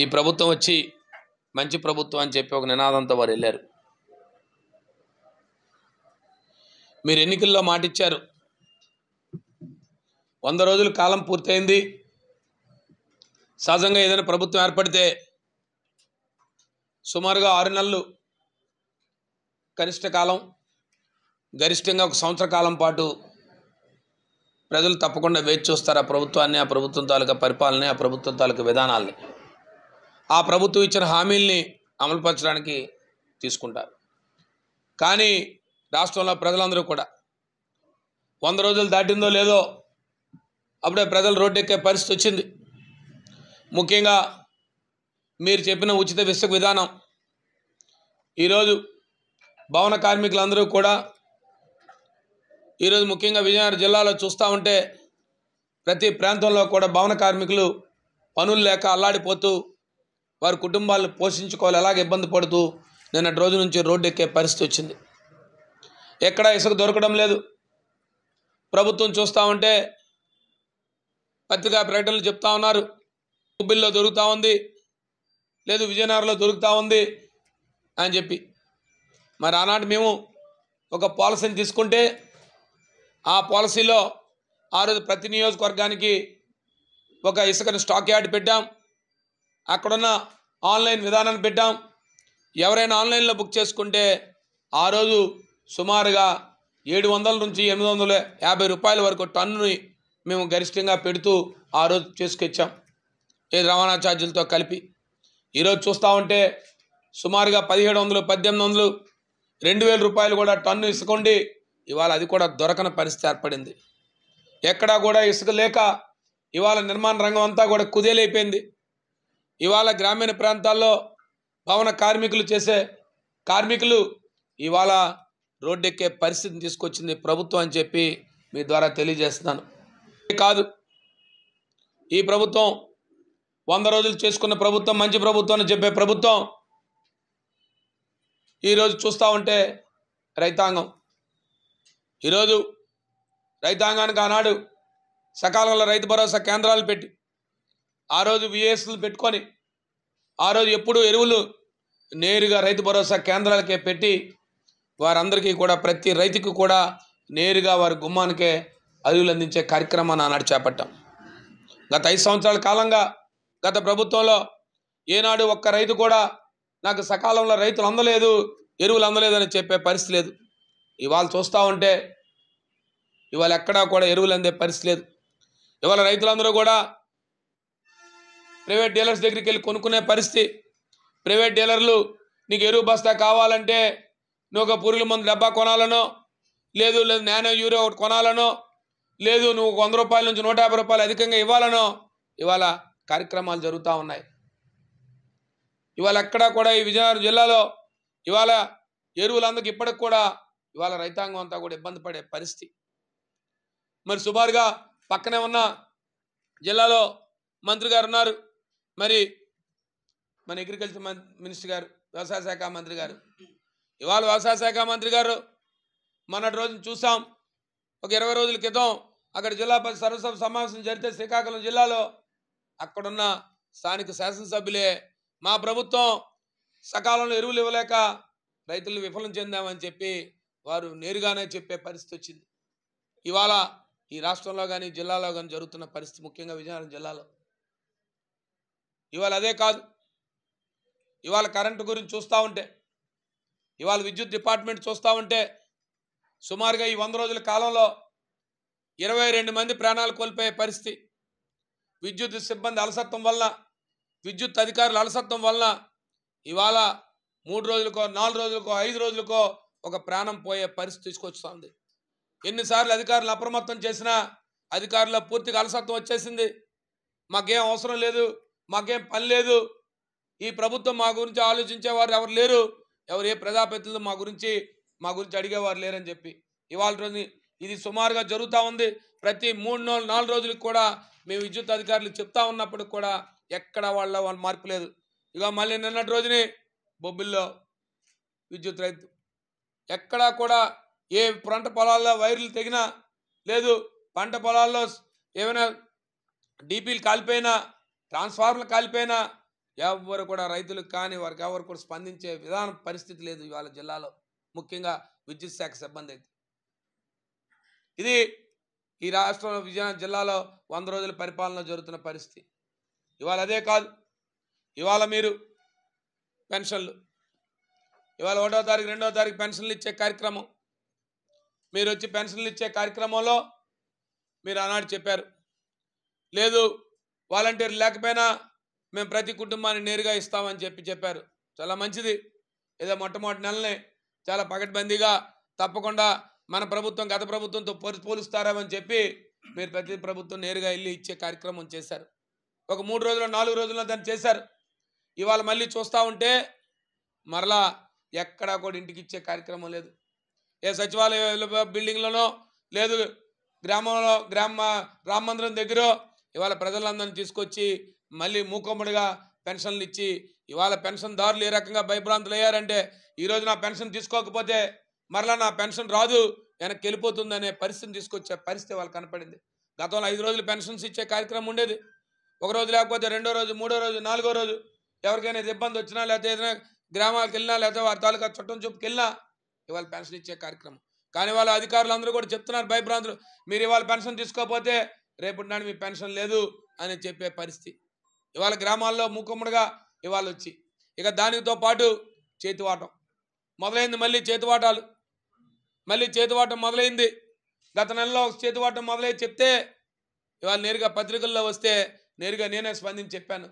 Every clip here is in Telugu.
ఈ ప్రభుత్వం వచ్చి మంచి ప్రభుత్వం అని చెప్పి ఒక నినాదంతో వారు వెళ్ళారు. మీరు ఎన్నికల్లో మాటిచ్చారు, 100 రోజుల కాలం పూర్తయింది. సహజంగా ఏదైనా ప్రభుత్వం ఏర్పడితే సుమారుగా 6 నెలలు కనిష్ట కాలం, గరిష్టంగా 1 సంవత్సర కాలం పాటు ప్రజలు తప్పకుండా వేచి చూస్తారు ఆ ప్రభుత్వాన్ని, ఆ ప్రభుత్వం తాలూకా పరిపాలన, ఆ ప్రభుత్వం తాలూకా విధానాల్ని, ఆ ప్రభుత్వం ఇచ్చిన హామీల్ని అమలుపరచడానికి తీసుకుంటారు. కానీ రాష్ట్రంలో ప్రజలందరూ కూడా 100 రోజులు దాటిందో లేదో అప్పుడే ప్రజలు రోడ్డెక్కే పరిస్థితి వచ్చింది. ముఖ్యంగా మీరు చెప్పిన ఉచిత ఇసుక విధానం ఈరోజు భవన కార్మికులందరూ కూడా ఈరోజు ముఖ్యంగా విజయనగరం జిల్లాలో చూస్తూ ఉంటే ప్రతి ప్రాంతంలో కూడా భవన కార్మికులు పనులు లేక అల్లాడిపోతూ వారి కుటుంబాలను పోషించుకోవాలి ఎలాగ ఇబ్బంది పడుతూ నిన్నటి రోజు నుంచి రోడ్డు ఎక్కే పరిస్థితి వచ్చింది. ఎక్కడ ఇసుక దొరకడం లేదు. ప్రభుత్వం చూస్తూ ఉంటే పత్రికా ప్రకటనలు చెప్తా ఉన్నారు, హుబ్బిల్లో దొరుకుతూ ఉంది, లేదు విజయనగరంలో దొరుకుతూ ఉంది అని చెప్పి. మరి ఆనాటి మేము ఒక పాలసీని తీసుకుంటే ఆ పాలసీలో ఆ రోజు ప్రతి నియోజకవర్గానికి ఒక ఇసుకని స్టాక్ యార్డ్ పెట్టాం. అక్కడున్న ఆన్లైన్ విధానాన్ని పెట్టాం. ఎవరైనా ఆన్లైన్లో బుక్ చేసుకుంటే ఆ రోజు సుమారుగా 700 నుంచి 850 రూపాయల వరకు టన్నుని మేము గరిష్టంగా పెడుతూ ఆ రోజు చేసుకొచ్చాం, ఏది రవాణా ఛార్జీలతో కలిపి. ఈరోజు చూస్తూ ఉంటే సుమారుగా 1700, 1800, 2000 రూపాయలు కూడా టన్ను ఇసుక ఉండి ఇవాళ అది కూడా దొరకని పరిస్థితి ఏర్పడింది. ఎక్కడా కూడా ఇసుక లేక ఇవాళ నిర్మాణ రంగం అంతా కూడా కుదేలైపోయింది. ఇవాళ గ్రామీణ ప్రాంతాల్లో భవన కార్మికులు చేసే కార్మికులు ఇవాళ రోడ్డెక్కే పరిస్థితిని తీసుకొచ్చింది ప్రభుత్వం అని చెప్పి మీ ద్వారా తెలియజేస్తున్నాను. కాదు, ఈ ప్రభుత్వం 100 రోజులు చేసుకున్న ప్రభుత్వం, మంచి ప్రభుత్వం అని చెప్పే ప్రభుత్వం ఈరోజు చూస్తూ ఉంటే రైతాంగం, ఈరోజు రైతాంగానికి ఆనాడు సకాలంలో రైతు భరోసా కేంద్రాలు పెట్టి ఆ రోజు విఏఎస్లు పెట్టుకొని ఆ రోజు ఎప్పుడు ఎరువులు నేరుగా రైతు భరోసా కేంద్రాలకే పెట్టి వారందరికీ కూడా ప్రతి రైతుకు కూడా నేరుగా వారి గుమ్మానికే ఎరువులు అందించే కార్యక్రమాన్ని ఆనాడు చేపట్టాం. గత 5 సంవత్సరాల కాలంగా గత ప్రభుత్వంలో ఏనాడు ఒక్క రైతు కూడా నాకు సకాలంలో రైతులు అందలేదు, ఎరువులు అందలేదని చెప్పే పరిస్థితి లేదు. ఇవాళ చూస్తూ ఉంటే ఇవాళ ఎక్కడా కూడా ఎరువులు అందే పరిస్థితి లేదు. ఇవాళ రైతులందరూ కూడా ప్రైవేట్ డీలర్స్ దగ్గరికి వెళ్ళి కొనుక్కునే పరిస్థితి. ప్రైవేట్ డీలర్లు నీకు ఎరువు బస్తా కావాలంటే నువ్వు ఒక పురుగుల మందు డబ్బా కొనాలనో, లేదు నానో యూరియా ఒకటి కొనాలనో, లేదు నువ్వు 100 రూపాయల నుంచి 150 రూపాయలు అధికంగా ఇవ్వాలనో ఇవాళ కార్యక్రమాలు జరుగుతూ ఉన్నాయి. ఇవాళ ఎక్కడా కూడా ఈ విజయనగరం జిల్లాలో ఇవాళ ఎరువులందరికీ ఇప్పటికి కూడా ఇవాళ రైతాంగం అంతా కూడా ఇబ్బంది పడే పరిస్థితి. మరి సుమారుగా పక్కనే ఉన్న జిల్లాలో మంత్రి గారు ఉన్నారు, మరి మన అగ్రికల్చర్ మినిస్టర్ గారు, వ్యవసాయ శాఖ మంత్రి గారు. ఇవాళ వ్యవసాయ శాఖ మంత్రి గారు మొన్నటి రోజున చూసాం, ఒక 20 రోజుల క్రితం అక్కడ జిల్లా పరిషత్ సర్వసభ సమావేశం జరిగితే శ్రీకాకుళం జిల్లాలో అక్కడున్న స్థానిక శాసనసభ్యులే మా ప్రభుత్వం సకాలంలో ఎరువులు ఇవ్వలేక రైతులు విఫలం చెందామని చెప్పి వారు నేరుగానే చెప్పే పరిస్థితి వచ్చింది. ఇవాళ ఈ రాష్ట్రంలో కానీ జిల్లాలో కానీ జరుగుతున్న పరిస్థితి, ముఖ్యంగా విజయనగరం జిల్లాలో. ఇవాళ అదే కాదు, ఇవాళ కరెంటు గురించి చూస్తూ ఉంటే, ఇవాళ విద్యుత్ డిపార్ట్మెంట్ చూస్తూ ఉంటే సుమారుగా ఈ 100 రోజుల కాలంలో 22 మంది ప్రాణాలు కోల్పోయే పరిస్థితి. విద్యుత్ సిబ్బంది అలసత్వం వలన, విద్యుత్ అధికారుల అలసత్వం వలన ఇవాళ 3 రోజులకో 4 రోజులకో 5 రోజులకో ఒక ప్రాణం పోయే పరిస్థితి తీసుకొస్తుంది. ఎన్నిసార్లు అధికారులు అప్రమత్తం చేసినా అధికారుల పూర్తిగా అలసత్వం వచ్చేసింది. మాకేం అవసరం లేదు, మాకేం పని లేదు, ఈ ప్రభుత్వం మా గురించి ఆలోచించేవారు ఎవరు లేరు, ఎవరు ఏ ప్రజాప్రతినిధులు మా గురించి అడిగేవారు లేరని చెప్పి ఇవాళ రోజు ఇది సుమారుగా జరుగుతూ ఉంది. ప్రతి 3-4 రోజులకు కూడా మేము విద్యుత్ అధికారులు చెప్తా ఉన్నప్పుడు కూడా ఎక్కడ వాళ్ళ మార్పు లేదు. ఇక మళ్ళీ నిన్నటి రోజుని బొబ్బిల్లో విద్యుత్ రైతు, ఎక్కడా కూడా ఏ పంట పొలాల్లో వైర్లు తెగినా, లేదు పంట పొలాల్లో ఏమైనా డీపీలు కాలిపోయినా, ట్రాన్స్ఫార్మర్లు కాలిపోయినా, ఎవరు కూడా రైతులకు కానీ వారికి ఎవరు కూడా స్పందించే విధానం పరిస్థితి లేదు ఇవాళ జిల్లాలో, ముఖ్యంగా విద్యుత్ శాఖ సిబ్బంది అయితే. ఇది ఈ రాష్ట్రంలో విజయనగరం జిల్లాలో 100 రోజుల పరిపాలన జరుగుతున్న పరిస్థితి. ఇవాళ అదే కాదు, ఇవాళ మీరు పెన్షన్లు, ఇవాళ 1వ తారీఖు 2వ తారీఖు పెన్షన్లు ఇచ్చే కార్యక్రమం, మీరు వచ్చి పెన్షన్లు ఇచ్చే కార్యక్రమంలో మీరు ఆనాడు చెప్పారు, లేదు వాలంటీర్లు లేకపోయినా మేము ప్రతి కుటుంబాన్ని నేరుగా ఇస్తామని చెప్పారు. చాలా మంచిది. ఏదో మొట్టమొదటి నెలనే చాలా పకడ్బందీగా తప్పకుండా మన ప్రభుత్వం గత ప్రభుత్వంతో పోలుస్తారని చెప్పి మీరు ప్రతి ప్రభుత్వం నేరుగా వెళ్ళి ఇచ్చే కార్యక్రమం చేశారు. ఒక 3 రోజులు 4 రోజుల్లో దాన్ని చేశారు. ఇవాళ మళ్ళీ చూస్తూ ఉంటే మరలా ఎక్కడా కూడా ఇంటికి ఇచ్చే కార్యక్రమం లేదు. ఏ సచివాలయ బిల్డింగ్లోనో లేదు గ్రామంలో రామ మందిరం దగ్గర ఇవాళ ప్రజలందరినీ తీసుకొచ్చి మళ్ళీ మూకొమ్మడిగా పెన్షన్లు ఇచ్చి ఇవాళ పెన్షన్దారులు ఏ రకంగా భయభ్రాంతులు అయ్యారంటే, ఈరోజు నా పెన్షన్ తీసుకోకపోతే మరలా నా పెన్షన్ రాదు, వెనక్కి వెళ్ళిపోతుందనే పరిస్థితిని తీసుకొచ్చే పరిస్థితి వాళ్ళు కనపడింది. గతంలో 5 రోజులు పెన్షన్స్ ఇచ్చే కార్యక్రమం ఉండేది. ఒక రోజు లేకపోతే 2వ రోజు 3వ రోజు 4వ రోజు ఎవరికైనా ఇబ్బంది వచ్చినా లేకపోతే ఏదైనా గ్రామాలకు వెళ్ళినా లేకపోతే వారి తాలూకా చుట్టం చూపుకి వెళ్ళినా ఇవాళ పెన్షన్ ఇచ్చే కార్యక్రమం. కానీ వాళ్ళ అధికారులు అందరూ కూడా చెప్తున్నారు భయభ్రాంతులు, మీరు ఇవాళ పెన్షన్ తీసుకోకపోతే రేపటి నాడు మీ పెన్షన్ లేదు అని చెప్పే పరిస్థితి. ఇవాళ గ్రామాల్లో మూకుమ్మడిగా ఇవాళ వచ్చి ఇక దానితో పాటు చేతివాటం మొదలైంది. మళ్ళీ చేతివాటం మొదలైంది. గత నెలలో చేతివాటం మొదలై చెప్తే ఇవాళ నేరుగా పత్రికల్లో వస్తే నేరుగా నేనే స్పందించి చెప్పాను.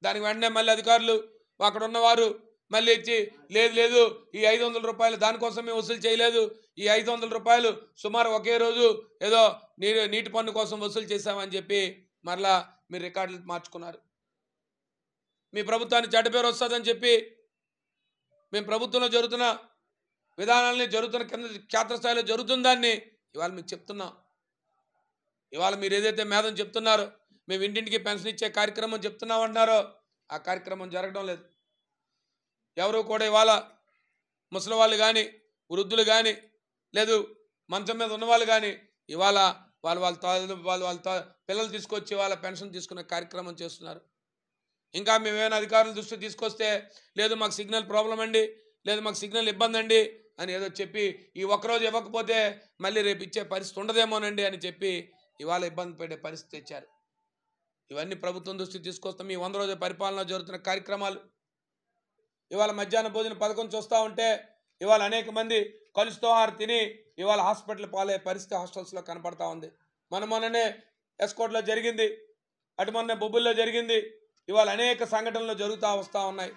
దానికి వెంటనే మళ్ళీ అధికారులు అక్కడ ఉన్నవారు మళ్ళీ ఇచ్చి లేదు ఈ 500 రూపాయలు దానికోసం మేము వసూలు చేయలేదు, ఈ 500 రూపాయలు సుమారు ఒకే రోజు ఏదో నీటి పన్ను కోసం వసూలు చేశామని చెప్పి మరలా మీరు రికార్డులు మార్చుకున్నారు. మీ ప్రభుత్వానికి చెడ్డ పేరు వస్తుందని చెప్పి మేము ప్రభుత్వంలో జరుగుతున్న విధానాలని జరుగుతున్న కింద క్షేత్రస్థాయిలో జరుగుతుందాన్ని ఇవాళ మీకు చెప్తున్నాం. ఇవాళ మీరు ఏదైతే మేధం చెప్తున్నారో మేము ఇంటింటికి పెన్షన్ ఇచ్చే కార్యక్రమం చెప్తున్నామంటున్నారో ఆ కార్యక్రమం జరగడం లేదు. ఎవరు కూడా ఇవాళ ముసలి వాళ్ళు కానీ వృద్ధులు కానీ లేదు మంచం మీద ఉన్నవాళ్ళు కానీ ఇవాళ వాళ్ళ పిల్లలు తీసుకొచ్చి వాళ్ళ పెన్షన్ తీసుకునే కార్యక్రమం చేస్తున్నారు. ఇంకా మేమేమైనా అధికారుల దృష్టి తీసుకొస్తే లేదు మాకు సిగ్నల్ ప్రాబ్లం అండి, లేదు మాకు సిగ్నల్ ఇబ్బంది అండి అని ఏదో చెప్పి ఈ ఒక్కరోజు ఇవ్వకపోతే మళ్ళీ రేపు ఇచ్చే పరిస్థితి ఉండదేమోనండి అని చెప్పి ఇవాళ ఇబ్బంది పడే పరిస్థితి తెచ్చారు. ఇవన్నీ ప్రభుత్వం దృష్టి తీసుకొస్తాం. ఈ 100 రోజుల పరిపాలన జరుగుతున్న కార్యక్రమాలు ఇవాళ మధ్యాహ్న భోజన పథకం చూస్తూ ఉంటే ఇవాళ అనేక మంది కలుస్తూ ఆహారం తిని ఇవాళ హాస్పిటల్ పాలయ్యే పరిస్థితి హాస్టల్స్లో కనపడతా ఉంది. మొన్ననే ఎస్కోట్లో జరిగింది, అటు మొన్న బొబ్బుల్లో జరిగింది, ఇవాళ అనేక సంఘటనలు జరుగుతూ వస్తూ ఉన్నాయి.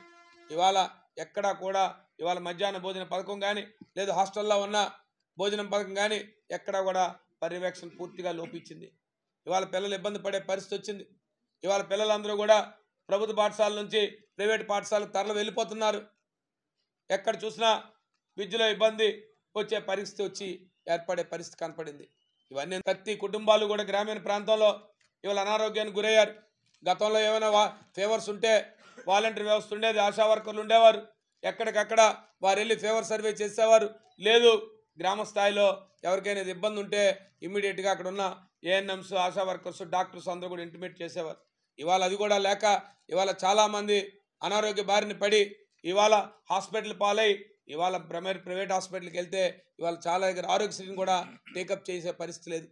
ఇవాళ ఎక్కడా కూడా ఇవాళ మధ్యాహ్న భోజన పథకం కానీ లేదు హాస్టల్లో ఉన్న భోజనం పథకం కానీ ఎక్కడా కూడా పర్యవేక్షణ పూర్తిగా లోపించింది. ఇవాళ పిల్లలు ఇబ్బంది పడే పరిస్థితి వచ్చింది. ఇవాళ పిల్లలందరూ కూడా ప్రభుత్వ పాఠశాల నుంచి ప్రైవేట్ పాఠశాలకు తరలి వెళ్ళిపోతున్నారు. ఎక్కడ చూసినా విద్యలో ఇబ్బంది వచ్చే పరిస్థితి వచ్చి ఏర్పడే పరిస్థితి కనపడింది. ఇవన్నీ ప్రతి కుటుంబాలు కూడా గ్రామీణ ప్రాంతంలో ఇవాళ అనారోగ్యానికి గురయ్యారు. గతంలో ఏమైనా ఫీవర్స్ ఉంటే వాలంటీర్ వ్యవస్థ ఉండేది, ఆశా వర్కర్లు ఉండేవారు, ఎక్కడికక్కడ వారు వెళ్ళి ఫీవర్ సర్వే చేసేవారు. లేదు గ్రామ స్థాయిలో ఎవరికైనా ఇబ్బంది ఉంటే ఇమ్మీడియట్గా అక్కడ ఉన్న ఏఎన్ఎంస్ ఆశా వర్కర్స్ డాక్టర్స్ అందరూ కూడా ఇంటిమేట్ చేసేవారు. ఇవాళ అది కూడా లేక ఇవాళ చాలామంది అనారోగ్య బారిన పడి ఇవాళ హాస్పిటల్ పాలై ఇవాళ ప్రైవేట్ హాస్పిటల్కి వెళ్తే ఇవాళ చాలా దగ్గర ఆరోగ్యశ్రీని కూడా టేకప్ చేసే పరిస్థితి లేదు.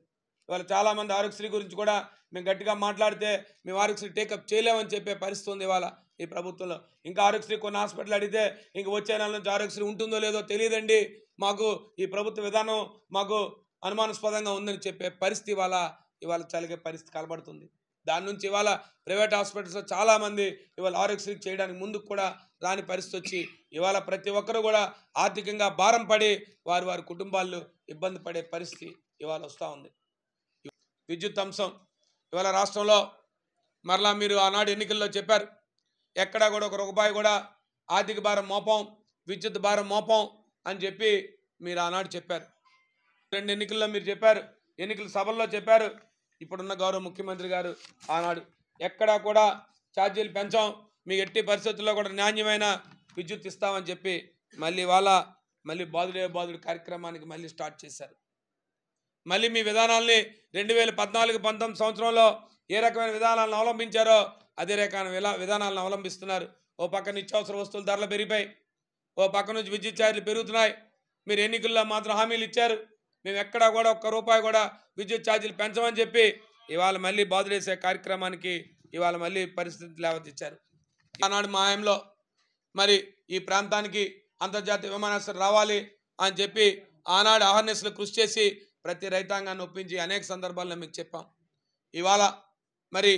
ఇవాళ చాలామంది ఆరోగ్యశ్రీ గురించి కూడా మేము గట్టిగా మాట్లాడితే మేము ఆరోగ్యశ్రీ టేకప్ చేయలేమని చెప్పే పరిస్థితి ఉంది ఇవాళ ఈ ప్రభుత్వంలో. ఇంకా ఆరోగ్యశ్రీ కొన్ని హాస్పిటల్ అడిగితే ఇంక వచ్చే నెల నుంచి ఆరోగ్యశ్రీ ఉంటుందో లేదో తెలియదండి, మాకు ఈ ప్రభుత్వ విధానం మాకు అనుమానాస్పదంగా ఉందని చెప్పే పరిస్థితి ఇవాళ చలిగే పరిస్థితి కనబడుతుంది. దాని నుంచి ఇవాళ ప్రైవేట్ హాస్పిటల్స్లో చాలామంది ఇవాళ ఆరోగ్యశ్రీ చేయడానికి ముందుకు కూడా రాని పరిస్థితి వచ్చి ఇవాళ ప్రతి ఒక్కరు కూడా ఆర్థికంగా భారం పడి వారి కుటుంబాలు ఇబ్బంది పడే పరిస్థితి ఇవాళ వస్తూ ఉంది. విద్యుత్ అంశం ఇవాళ రాష్ట్రంలో మరలా మీరు ఆనాడు ఎన్నికల్లో చెప్పారు, ఎక్కడా కూడా ఒక రూపాయి కూడా ఆర్థిక భారం మోపం, విద్యుత్ భారం మోపం అని చెప్పి మీరు ఆనాడు చెప్పారు. 2 ఎన్నికల్లో మీరు చెప్పారు, ఎన్నికల సభల్లో చెప్పారు. ఇప్పుడున్న గౌరవ ముఖ్యమంత్రి గారు ఆనాడు ఎక్కడా కూడా ఛార్జీలు పెంచాం, మీ ఎట్టి పరిస్థితుల్లో కూడా నాణ్యమైన విద్యుత్ ఇస్తామని చెప్పి మళ్ళీ బాదుడు కార్యక్రమానికి మళ్ళీ స్టార్ట్ చేశారు. మళ్ళీ మీ విధానాల్ని 2014-19 సంవత్సరంలో ఏ రకమైన విధానాలను అవలంబించారో అదే రకమైన విధానాలను అవలంబిస్తున్నారు. ఓ పక్క నిత్యావసర వస్తువుల ధరలు పెరిగిపోయి, ఓ పక్క నుంచి విద్యుత్ ఛార్జీలు పెరుగుతున్నాయి. మీరు ఎన్నికల్లో మాత్రం హామీలు ఇచ్చారు, మేము ఎక్కడా కూడా ఒక్క రూపాయి కూడా విద్యుత్ ఛార్జీలు పెంచమని చెప్పి ఇవాళ మళ్ళీ బాధలేసే కార్యక్రమానికి ఇవాళ మళ్ళీ పరిస్థితి లేవతిచ్చారు. ఆనాడు మా హయాంలో మరి ఈ ప్రాంతానికి అంతర్జాతీయ విమానాశ్రయం రావాలి అని చెప్పి ఆనాడు అహర్నిశలు కృషి చేసి ప్రతి రైతాంగాన్ని ఒప్పించి అనేక సందర్భాల్లో మీకు చెప్పాం. ఇవాళ మరి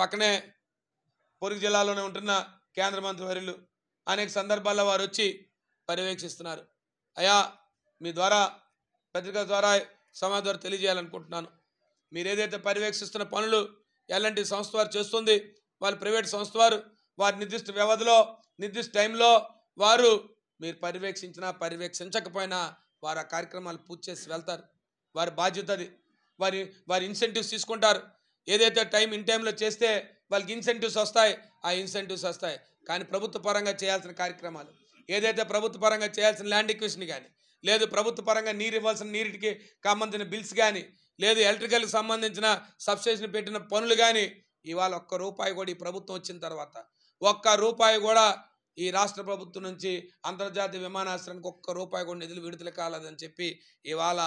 పక్కనే పొరుగు జిల్లాలోనే ఉంటున్న కేంద్ర మంత్రివర్యులు అనేక సందర్భాల్లో వారు వచ్చి పర్యవేక్షిస్తున్నారు. అయ్యా, మీ ద్వారా పత్రిక ద్వారా సమాజం ద్వారా తెలియజేయాలనుకుంటున్నాను. మీరు ఏదైతే పర్యవేక్షిస్తున్న పనులు ఎలాంటి సంస్థ వారు చేస్తుంది, వాళ్ళు ప్రైవేట్ సంస్థ వారి నిర్దిష్ట వ్యవధిలో నిర్దిష్ట టైంలో వారు మీరు పర్యవేక్షించినా పర్యవేక్షించకపోయినా వారు ఆ కార్యక్రమాలు పూర్తి చేసి వెళ్తారు. వారి బాధ్యత అది. వారి ఇన్సెంటివ్స్ తీసుకుంటారు. ఏదైతే ఇన్ టైంలో చేస్తే వాళ్ళకి ఇన్సెంటివ్స్ వస్తాయి, ఆ ఇన్సెంటివ్స్ వస్తాయి. కానీ ప్రభుత్వ పరంగా చేయాల్సిన కార్యక్రమాలు ఏదైతే ప్రభుత్వ పరంగా చేయాల్సిన ల్యాండ్ ఎక్విజిషన్ కానీ, లేదు ప్రభుత్వ పరంగా నీరు ఇవ్వాల్సిన నీటికి సంబంధించిన బిల్స్ కానీ, లేదు ఎలక్ట్రికల్కి సంబంధించిన సబ్స్టేషన్ పెట్టిన పనులు కానీ ఇవాళ ఒక్క రూపాయి కూడా ఈ ప్రభుత్వం వచ్చిన తర్వాత ఒక్క రూపాయి కూడా ఈ రాష్ట్ర ప్రభుత్వం నుంచి అంతర్జాతీయ విమానాశ్రయానికి ఒక్క రూపాయి కూడా నిధులు విడుదల కాలేదని చెప్పి ఇవాళ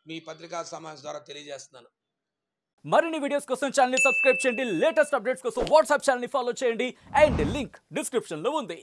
మీ పత్రికా సమావేశం ద్వారా తెలియజేస్తున్నాను. మరిన్ని వీడియోస్ కోసం ఛానల్ ని సబ్స్క్రైబ్ చేయండి. లేటెస్ట్ అప్డేట్స్ కోసం వాట్సాప్ ఛానల్ ని ఫాలో చేయండి. అండ్ లింక్ డిస్క్రిప్షన్ లో ఉంది.